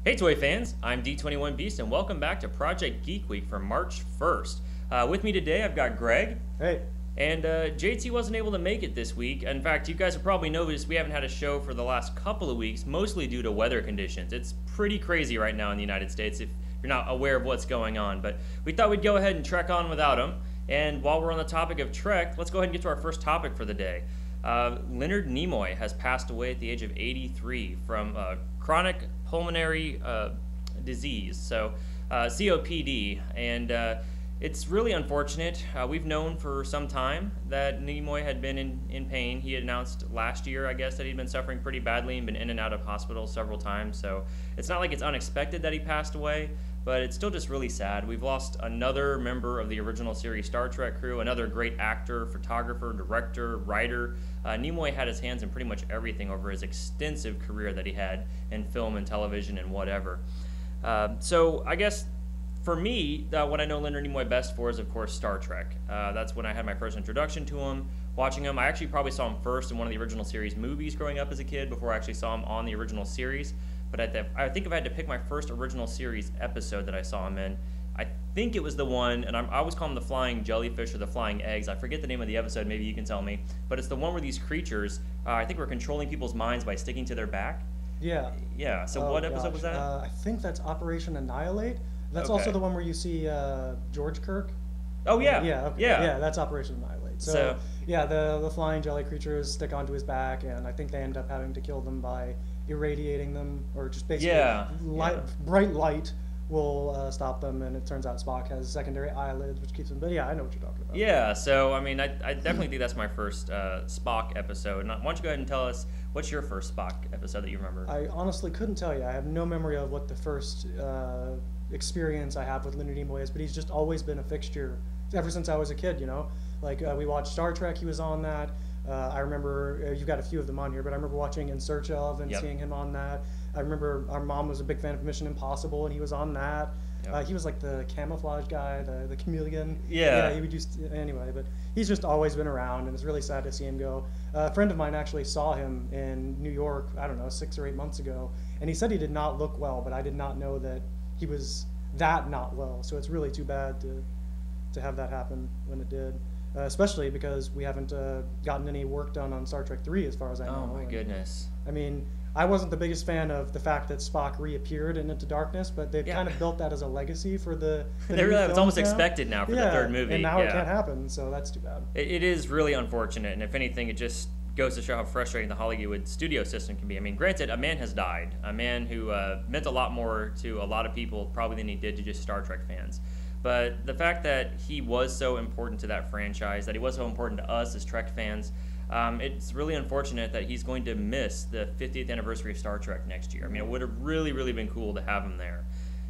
Hey Toy fans, I'm D21 Beast and welcome back to Project Geek Week for March 1st. With me today I've got Greg. Hey. And JT wasn't able to make it this week. In fact, you guys have probably noticed we haven't had a show for the last couple of weeks, mostly due to weather conditions. It's pretty crazy right now in the United States if you're not aware of what's going on. But we thought we'd go ahead and trek on without him. And while we're on the topic of Trek, let's go ahead and get to our first topic for the day. Leonard Nimoy has passed away at the age of 83 from chronic pulmonary disease, so COPD, and it's really unfortunate. We've known for some time that Nimoy had been in pain. He had announced last year, I guess, that he'd been suffering pretty badly and been in and out of hospital several times, so it's not like it's unexpected that he passed away, but it's still just really sad. We've lost another member of the original series Star Trek crew, another great actor, photographer, director, writer. Nimoy had his hands in pretty much everything over his extensive career that he had in film and television and whatever. So I guess for me, what I know Leonard Nimoy best for is, of course, Star Trek. That's when I had my first introduction to him, watching him. I actually probably saw him first in one of the original series movies growing up as a kid before I actually saw him on the original series. But I think if I had to pick my first original series episode that I saw him in, I think it was the one, and I always call them the flying jellyfish or the flying eggs. I forget the name of the episode, maybe you can tell me. But it's the one where these creatures, I think, were controlling people's minds by sticking to their back. Yeah. Yeah, so what episode was that? I think that's Operation Annihilate. That's Okay. also the one where you see George Kirk. Oh, yeah. Yeah, okay. Yeah, that's Operation Annihilate. So yeah, the flying jelly creatures stick onto his back, and I think they end up having to kill them by irradiating them, or just basically bright light will stop them, and it turns out Spock has secondary eyelids, which keeps him. But yeah, I know what you're talking about. Yeah, so I mean, I definitely think that's my first Spock episode. Why don't you go ahead and tell us, what's your first Spock episode that you remember? I honestly couldn't tell you. I have no memory of what the first experience I have with Leonard Nimoy is, but he's just always been a fixture ever since I was a kid, you know? Like, we watched Star Trek, he was on that. I remember, you've got a few of them on here, but I remember watching In Search Of and seeing him on that. I remember our mom was a big fan of Mission Impossible, and he was on that. He was like the camouflage guy, the chameleon. Yeah, he would anyway, but he's just always been around, and it's really sad to see him go. A friend of mine actually saw him in New York, I don't know, 6 or 8 months ago, and he said he did not look well, but I did not know that he was that not well, so it's really too bad to have that happen when it did. Especially because we haven't gotten any work done on Star Trek 3 as far as I know. Oh my goodness. I mean, I wasn't the biggest fan of the fact that Spock reappeared in Into Darkness, but they've kind of built that as a legacy for the it's almost now. Expected now for the third movie. And now it can't happen, so that's too bad. It is really unfortunate, and if anything, it just goes to show how frustrating the Hollywood studio system can be. I mean, granted, a man has died. A man who meant a lot more to a lot of people probably than he did to just Star Trek fans. But the fact that he was so important to that franchise, that he was so important to us as Trek fans, it's really unfortunate that he's going to miss the 50th anniversary of Star Trek next year. I mean, it would have really, really been cool to have him there.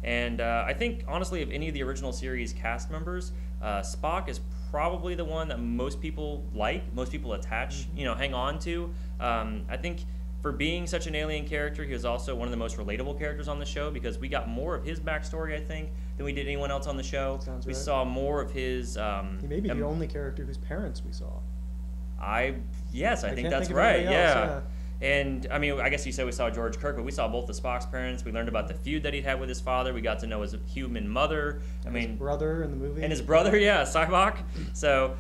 And I think, honestly, of any of the original series cast members, Spock is probably the one that most people like, most people attach, hang on to. I think for being such an alien character, he was also one of the most relatable characters on the show because we got more of his backstory, I think, than we did anyone else on the show. Sounds we right. saw more of his... he may be the only character whose parents we saw. Yes, I think that's right, yeah. And, I mean, I guess you said we saw George Kirk, but we saw both the Spock's parents. We learned about the feud that he'd had with his father. We got to know his human mother. His brother in the movie. And his brother, yeah, Cyborg. So,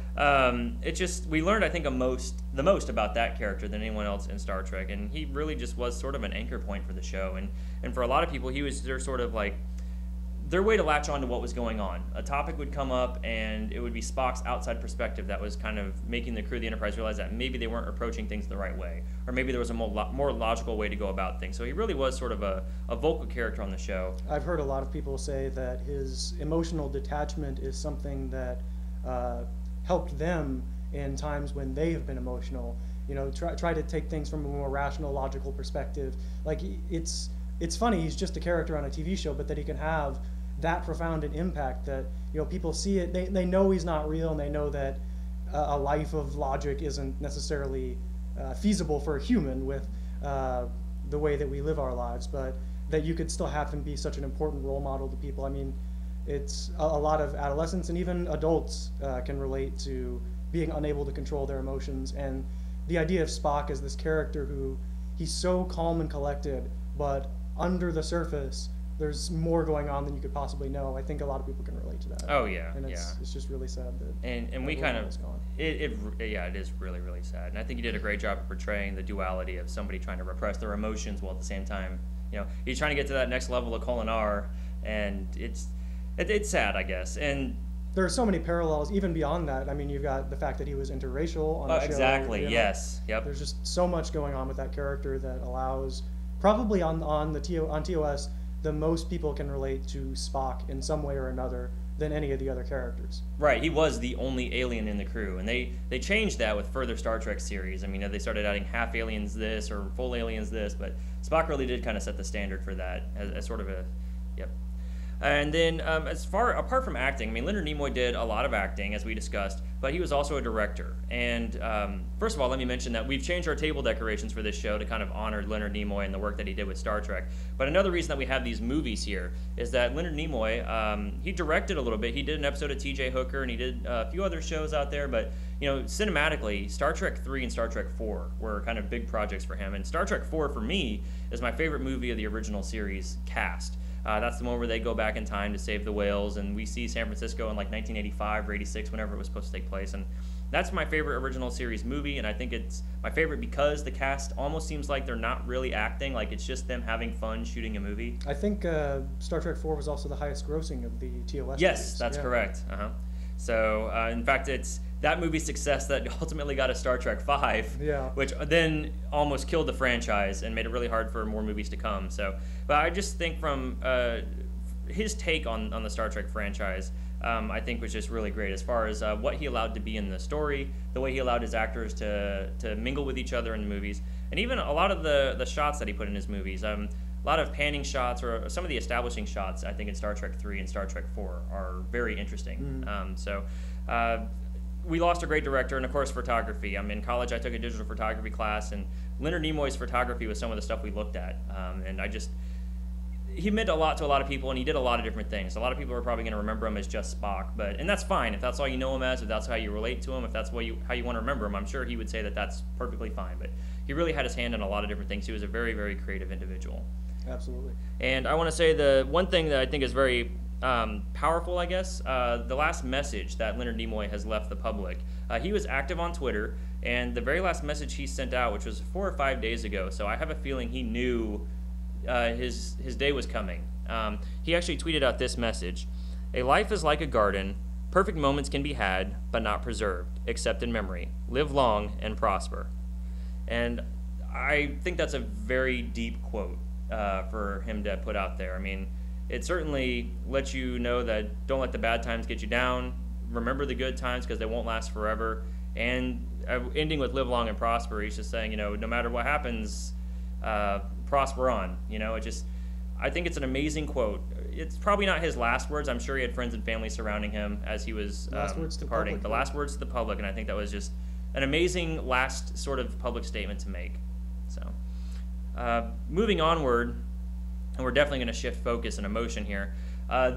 we learned, I think, the most about that character than anyone else in Star Trek. And he really just was sort of an anchor point for the show. And for a lot of people, he was their sort of like, their way to latch on to what was going on. A topic would come up, and it would be Spock's outside perspective that was kind of making the crew of the Enterprise realize that maybe they weren't approaching things the right way, or maybe there was a more logical way to go about things. So he really was sort of a vocal character on the show. I've heard a lot of people say that his emotional detachment is something that helped them in times when they have been emotional. Try to take things from a more rational, logical perspective. Like, it's funny, he's just a character on a TV show, but that he can have that profound an impact that people see it, they know he's not real, and they know that a life of logic isn't necessarily feasible for a human with the way that we live our lives, but that you could still have him be such an important role model to people. I mean, it's a lot of adolescents and even adults can relate to being unable to control their emotions, and the idea of Spock as this character who he's so calm and collected, but under the surface, there's more going on than you could possibly know. I think a lot of people can relate to that. Oh yeah, and it's just really sad that. And we kind of it is really really sad. And I think he did a great job of portraying the duality of somebody trying to repress their emotions while at the same time, he's trying to get to that next level of Colinar, and it's sad, I guess. And there are so many parallels even beyond that. I mean, you've got the fact that he was interracial on the show. Exactly. Yes. Yep. There's just so much going on with that character that allows probably on TOS. The most people can relate to Spock in some way or another than any of the other characters. Right, he was the only alien in the crew, and they changed that with further Star Trek series. I mean, they started adding half aliens this or full aliens this, but Spock really did kind of set the standard for that as sort of a, yep. And then apart from acting, I mean, Leonard Nimoy did a lot of acting, as we discussed, but he was also a director. And first of all, let me mention that we've changed our table decorations for this show to kind of honor Leonard Nimoy and the work that he did with Star Trek. But another reason that we have these movies here is that Leonard Nimoy, he directed a little bit. He did an episode of T.J. Hooker, and he did a few other shows out there. But, cinematically, Star Trek 3 and Star Trek 4 were kind of big projects for him. And Star Trek 4, for me, is my favorite movie of the original series cast. That's the one where they go back in time to save the whales, and we see San Francisco in like 1985 or 86, whenever it was supposed to take place. And that's my favorite original series movie, and I think it's my favorite because the cast almost seems like they're not really acting, like it's just them having fun shooting a movie. I think Star Trek 4 was also the highest grossing of the TOS Yes, movies. That's correct. So, in fact, it's that movie's success that ultimately got us Star Trek 5, which then almost killed the franchise and made it really hard for more movies to come. So, but I just think from his take on the Star Trek franchise, I think was just really great as far as what he allowed to be in the story, the way he allowed his actors to mingle with each other in the movies, and even a lot of the shots that he put in his movies. A lot of panning shots or some of the establishing shots, I think, in Star Trek 3 and Star Trek 4 are very interesting. We lost a great director, and of course photography. In college I took a digital photography class, and Leonard Nimoy's photography was some of the stuff we looked at, and he meant a lot to a lot of people, and he did a lot of different things. A lot of people are probably going to remember him as just Spock, and that's fine if that's all you know him as, if that's how you relate to him, if that's how you want to remember him. I'm sure he would say that that's perfectly fine, but he really had his hand in a lot of different things. He was a very, very creative individual. Absolutely. And I want to say the one thing that I think is very powerful, I guess, the last message that Leonard Nimoy has left the public. He was active on Twitter, and the very last message he sent out, which was 4 or 5 days ago, so I have a feeling he knew his day was coming. He actually tweeted out this message: "A life is like a garden. Perfect moments can be had, but not preserved, except in memory. Live long and prosper." And I think that's a very deep quote for him to put out there. I mean, it certainly lets you know that don't let the bad times get you down. Remember the good times because they won't last forever. And ending with live long and prosper, he's just saying, no matter what happens, prosper on. I think it's an amazing quote. It's probably not his last words. I'm sure he had friends and family surrounding him as he was departing. The last words to the public, and I think that was just an amazing last sort of public statement to make. So, moving onward, and we're definitely going to shift focus and emotion here.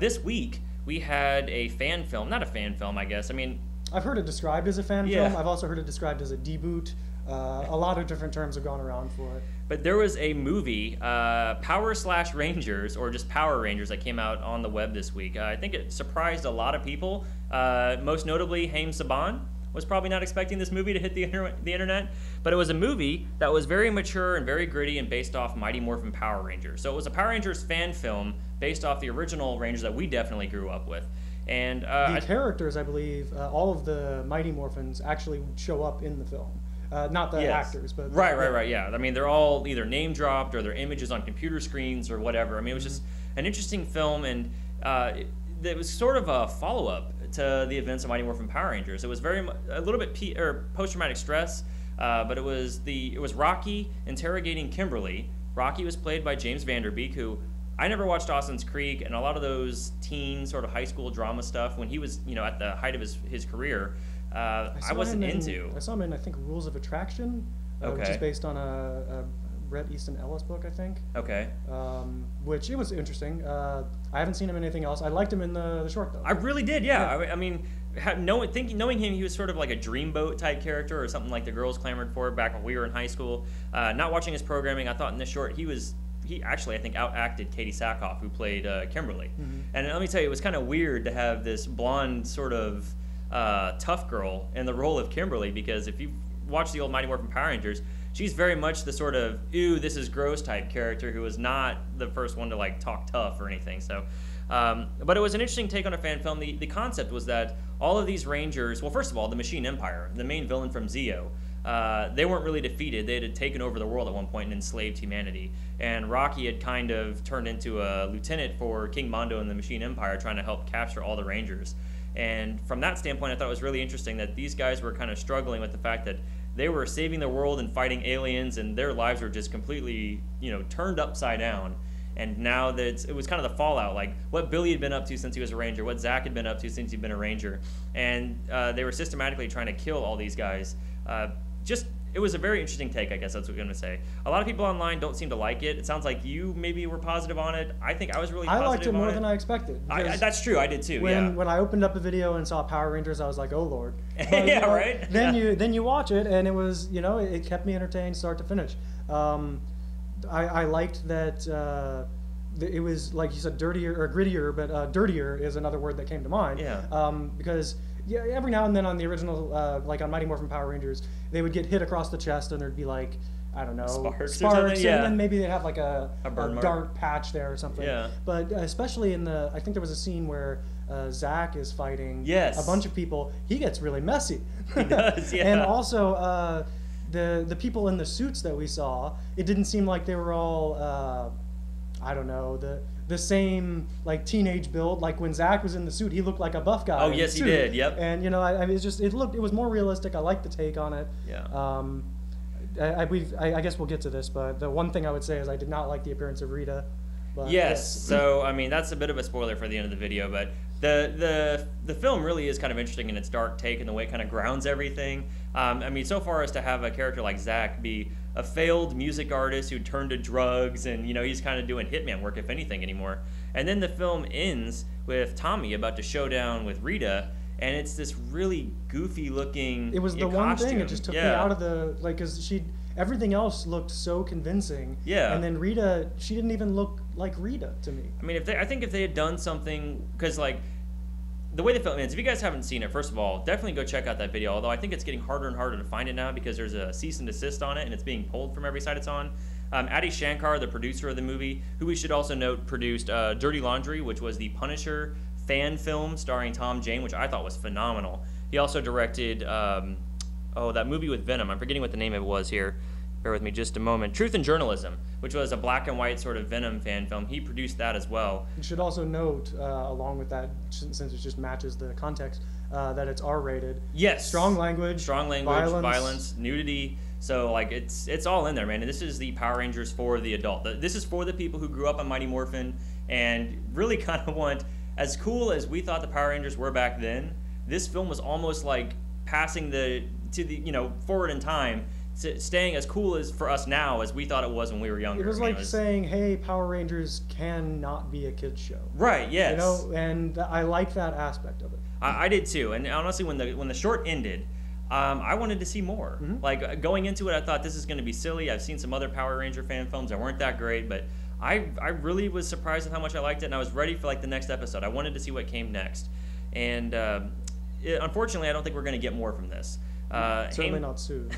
This week, we had a fan film. Not a fan film, I guess. I mean, I've heard it described as a fan film. I've also heard it described as a deboot. A lot of different terms have gone around for it. But there was a movie, Power/Rangers, or just Power Rangers, that came out on the web this week. I think it surprised a lot of people. Most notably, Haim Saban was probably not expecting this movie to hit the internet. But it was a movie that was very mature and very gritty and based off Mighty Morphin Power Rangers. So it was a Power Rangers fan film based off the original Rangers that we definitely grew up with. And the characters, I believe, all of the Mighty Morphins actually show up in the film. Not the actors, but... Right, yeah. I mean, they're all either name-dropped or their images on computer screens or whatever. I mean, it was just an interesting film, and it was sort of a follow-up to the events of Mighty Morphin Power Rangers. It was a little bit post-traumatic stress, but it was Rocky interrogating Kimberly. Rocky was played by James Vanderbeek, who I never watched Dawson's Creek and a lot of those teen sort of high school drama stuff when he was at the height of his career. I wasn't into. I saw him in, I think, Rules of Attraction, which is based on a Bret Easton Ellis book, I think. Okay. Which it was interesting. I haven't seen him in anything else. I liked him in the short, though. I really did, yeah. I mean, knowing him, he was sort of like a Dreamboat type character or something like the girls clamored for back when we were in high school. Not watching his programming, I thought in this short he was he actually, I think, outacted Katie Sackhoff, who played Kimberly. Mm-hmm. And let me tell you, it was kind of weird to have this blonde sort of tough girl in the role of Kimberly, because if you watch the old Mighty Morphin Power Rangers, she's very much the sort of, ew, this is gross type character who was not the first one to like talk tough or anything. So, but it was an interesting take on a fan film. The concept was that all of these Rangers, well, first of all, the Machine Empire, the main villain from Zeo, they weren't really defeated. They had taken over the world at one point and enslaved humanity. And Rocky had kind of turned into a lieutenant for King Mondo and the Machine Empire, trying to help capture all the Rangers. And from that standpoint, I thought it was really interesting that these guys were kind of struggling with the fact that they were saving the world and fighting aliens, and their lives were just completely, turned upside down. And now that it was kind of the fallout, like what Billy had been up to since he was a Ranger, what Zach had been up to since he'd been a Ranger. And they were systematically trying to kill all these guys. It was a very interesting take, I guess that's what I'm going to say. A lot of people online don't seem to like it. It sounds like you maybe were positive on it. I think I was really positive on it. I liked it more than I expected. That's true, I did too, when I opened up the video and saw Power Rangers, I was like, oh Lord. But, yeah, right? Then you watch it, and it was, it kept me entertained start to finish. I liked that it was, like you said, dirtier or grittier, but dirtier is another word that came to mind. Yeah. Because every now and then on the original, like on Mighty Morphin Power Rangers, they would get hit across the chest, and there'd be like, I don't know, sparks and yeah. then maybe they'd have like a burn dark patch there or something. Yeah. But especially I think there was a scene where Zach is fighting yes. a bunch of people. He gets really messy. He does, yeah. And also, the people in the suits that we saw, it didn't seem like they were all, I don't know, the same like teenage build. Like when Zach was in the suit, he looked like a buff guy. Oh yes, he did. Yep. And it was more realistic. I liked the take on it. Yeah. I guess we'll get to this, but the one thing I would say is I did not like the appearance of Rita. But, yes. So I mean that's a bit of a spoiler for the end of the video, but the film really is kind of interesting in its dark take and the way it kind of grounds everything. I mean, so far as to have a character like Zach be a failed music artist who turned to drugs, and he's kind of doing hitman work if anything anymore. And then the film ends with Tommy about to show down with Rita, and it's this really goofy looking. It was the one thing. It just took me out of the because everything else looked so convincing. Yeah. And then Rita, she didn't even look like Rita to me. I mean, I think if they had done something, because like the way the film ends, if you guys haven't seen it, first of all, definitely go check out that video. Although I think it's getting harder and harder to find it now because there's a cease and desist on it, and it's being pulled from every site it's on. Adi Shankar, the producer of the movie, who we should also note produced Dirty Laundry, which was the Punisher fan film starring Tom Jane, which I thought was phenomenal. He also directed that movie with Venom. I'm forgetting what the name of it was here. Bear with me just a moment. Truth and Journalism, which was a black and white sort of Venom fan film. He produced that as well. You should also note, along with that, since it just matches the context, that it's R-rated. Yes. Strong language, violence, nudity. So like it's all in there, man. And this is the Power Rangers for the adult. This is for the people who grew up on Mighty Morphin and really kind of want, as cool as we thought the Power Rangers were back then, this film was almost like passing forward in time, staying as cool as for us now as we thought it was when we were younger. It was like saying, hey, Power Rangers can not be a kid's show. Right, yes. And I like that aspect of it. I did too. And honestly, when the short ended, I wanted to see more. Mm-hmm. Like going into it, I thought this is going to be silly. I've seen some other Power Ranger fan films that weren't that great, but I really was surprised at how much I liked it, and I was ready for like the next episode. I wanted to see what came next. And unfortunately, I don't think we're going to get more from this. Certainly not soon.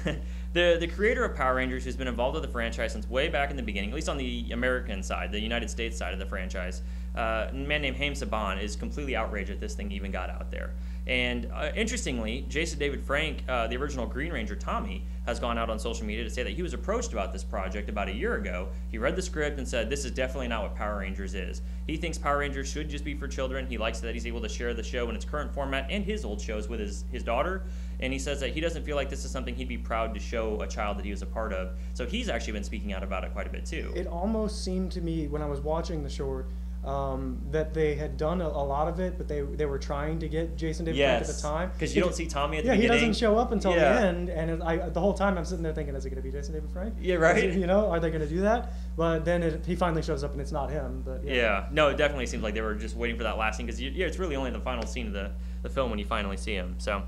The creator of Power Rangers, who's been involved with the franchise since way back in the beginning, at least on the American side, the United States side of the franchise, a man named Haim Saban is completely outraged that this thing even got out there. And interestingly, Jason David Frank, the original Green Ranger Tommy, has gone out on social media to say that he was approached about this project about a year ago. He read the script and said, this is definitely not what Power Rangers is. He thinks Power Rangers should just be for children. He likes that he's able to share the show in its current format and his old shows with his daughter. And he says that he doesn't feel like this is something he'd be proud to show a child that he was a part of. So he's actually been speaking out about it quite a bit too. It almost seemed to me when I was watching the short that they had done a lot of it, but they were trying to get Jason David Frank at the time. Because you don't see Tommy at the beginning. Yeah, he doesn't show up until the end, and the whole time I'm sitting there thinking, is it going to be Jason David Frank? Yeah, right. Are they going to do that? But then he finally shows up, and it's not him. But no, it definitely seems like they were just waiting for that last scene, because it's really only the final scene of the film when you finally see him. So.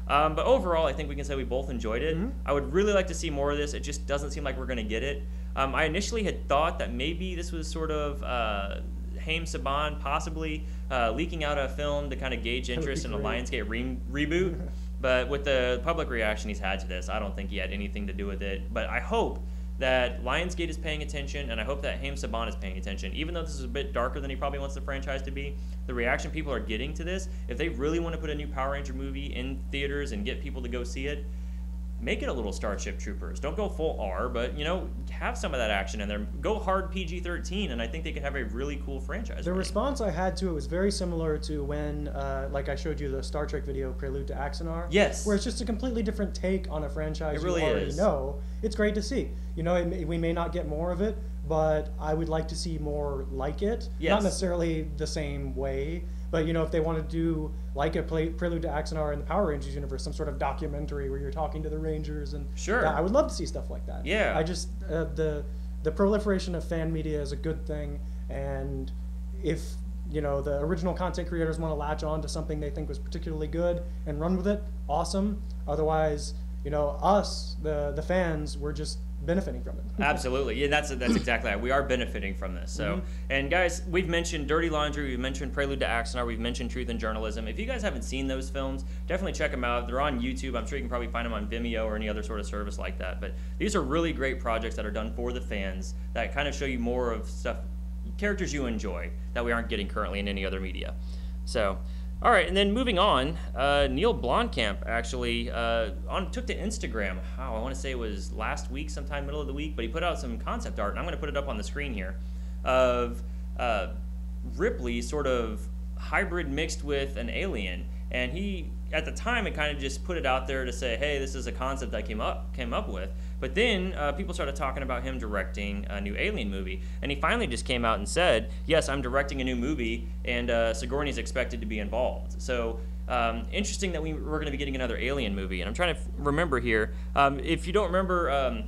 But overall, I think we can say we both enjoyed it. Mm-hmm. I would really like to see more of this. It just doesn't seem like we're going to get it. I initially had thought that maybe this was sort of Haim Saban possibly leaking out a film to kind of gauge interest in a Lionsgate reboot. But with the public reaction he's had to this, I don't think he had anything to do with it. But I hope that Lionsgate is paying attention, and I hope that Haim Saban is paying attention. Even though this is a bit darker than he probably wants the franchise to be, the reaction people are getting to this, if they really want to put a new Power Ranger movie in theaters and get people to go see it, make it a little Starship Troopers. Don't go full R, but, you know, have some of that action in there. Go hard PG-13, and I think they could have a really cool franchise. The response I had to it was very similar to when, like I showed you the Star Trek video, Prelude to Axanar. Yes. Where it's just a completely different take on a franchise it really you already is. know. It's great to see. You know, we may not get more of it, but I would like to see more like it. Yes. Not necessarily the same way, but, you know, if they want to do like a Prelude to Axanar in the Power Rangers universe, some sort of documentary where you're talking to the Rangers, and sure, I would love to see stuff like that. Yeah. I just the proliferation of fan media is a good thing, and if, you know, the original content creators want to latch on to something they think was particularly good and run with it, awesome. Otherwise, you know, us, the fans, we're just benefiting from it. Absolutely. Yeah, that's exactly right. We are benefiting from this. So, and guys, we've mentioned Dirty Laundry, we've mentioned Prelude to Axanar, we've mentioned Truth in Journalism. If you guys haven't seen those films, definitely check them out. They're on YouTube. I'm sure you can probably find them on Vimeo or any other sort of service like that. But these are really great projects that are done for the fans that kind of show you more of stuff, characters you enjoy that we aren't getting currently in any other media. So, all right, and then moving on, Neil Blomkamp actually took to Instagram. I want to say it was last week, sometime middle of the week, but he put out some concept art, and I'm going to put it up on the screen here, of Ripley sort of hybrid mixed with an alien. And he, at the time, it kind of just put it out there to say, hey, this is a concept I came up with. But then people started talking about him directing a new Alien movie. And he finally just came out and said, yes, I'm directing a new movie, and Sigourney's expected to be involved. So interesting that we're going to be getting another Alien movie. And I'm trying to remember here. If you don't remember,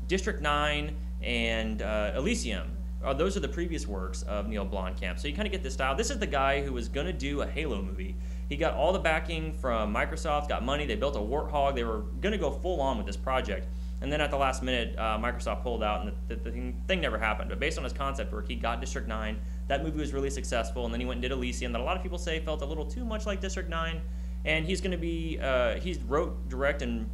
District 9 and Elysium, those are the previous works of Neil Blomkamp. So you kind of get this style. This is the guy who was going to do a Halo movie. He got all the backing from Microsoft, got money, they built a warthog, they were going to go full on with this project. And then at the last minute, Microsoft pulled out, and the thing never happened. But based on his concept work, he got District 9. That movie was really successful, and then he went and did Elysium, that a lot of people say felt a little too much like District 9. And he's going to be, he's wrote, direct, and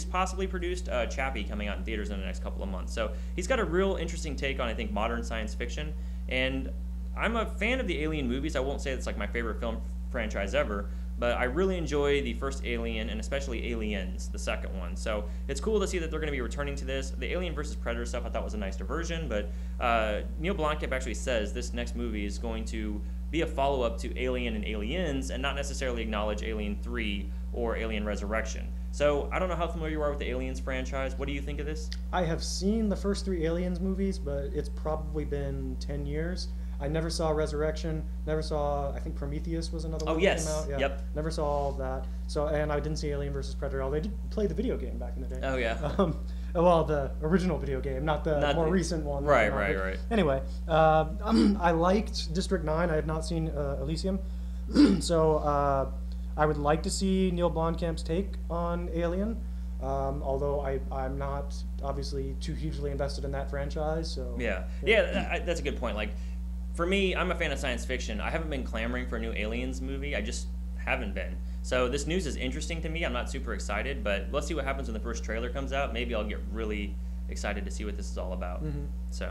possibly produced Chappie coming out in theaters in the next couple of months. So he's got a real interesting take on, I think, modern science fiction. And I'm a fan of the Alien movies. I won't say it's like my favorite film franchise ever, but I really enjoy the first Alien, and especially Aliens, the second one. So it's cool to see that they're going to be returning to this. The Alien versus Predator stuff I thought was a nice diversion, but Neil Blomkamp actually says this next movie is going to be a follow-up to Alien and Aliens, and not necessarily acknowledge Alien 3 or Alien Resurrection. So I don't know how familiar you are with the Aliens franchise. What do you think of this? I have seen the first 3 Aliens movies, but it's probably been 10 years. I never saw Resurrection, never saw, I think Prometheus was another one that came out. Yeah, yep. Never saw all of that. So, and I didn't see Alien vs. Predator. Although they did play the video game back in the day. Oh, yeah. Well, the original video game, not the more recent one. Right. Anyway, I liked District 9. I have not seen Elysium. So I would like to see Neil Blomkamp's take on Alien. Although I'm not obviously too hugely invested in that franchise. So yeah, that's a good point. Like, for me, I'm a fan of science fiction. I haven't been clamoring for a new Aliens movie. I just haven't been. So this news is interesting to me. I'm not super excited, but let's see what happens when the first trailer comes out. Maybe I'll get really excited to see what this is all about. So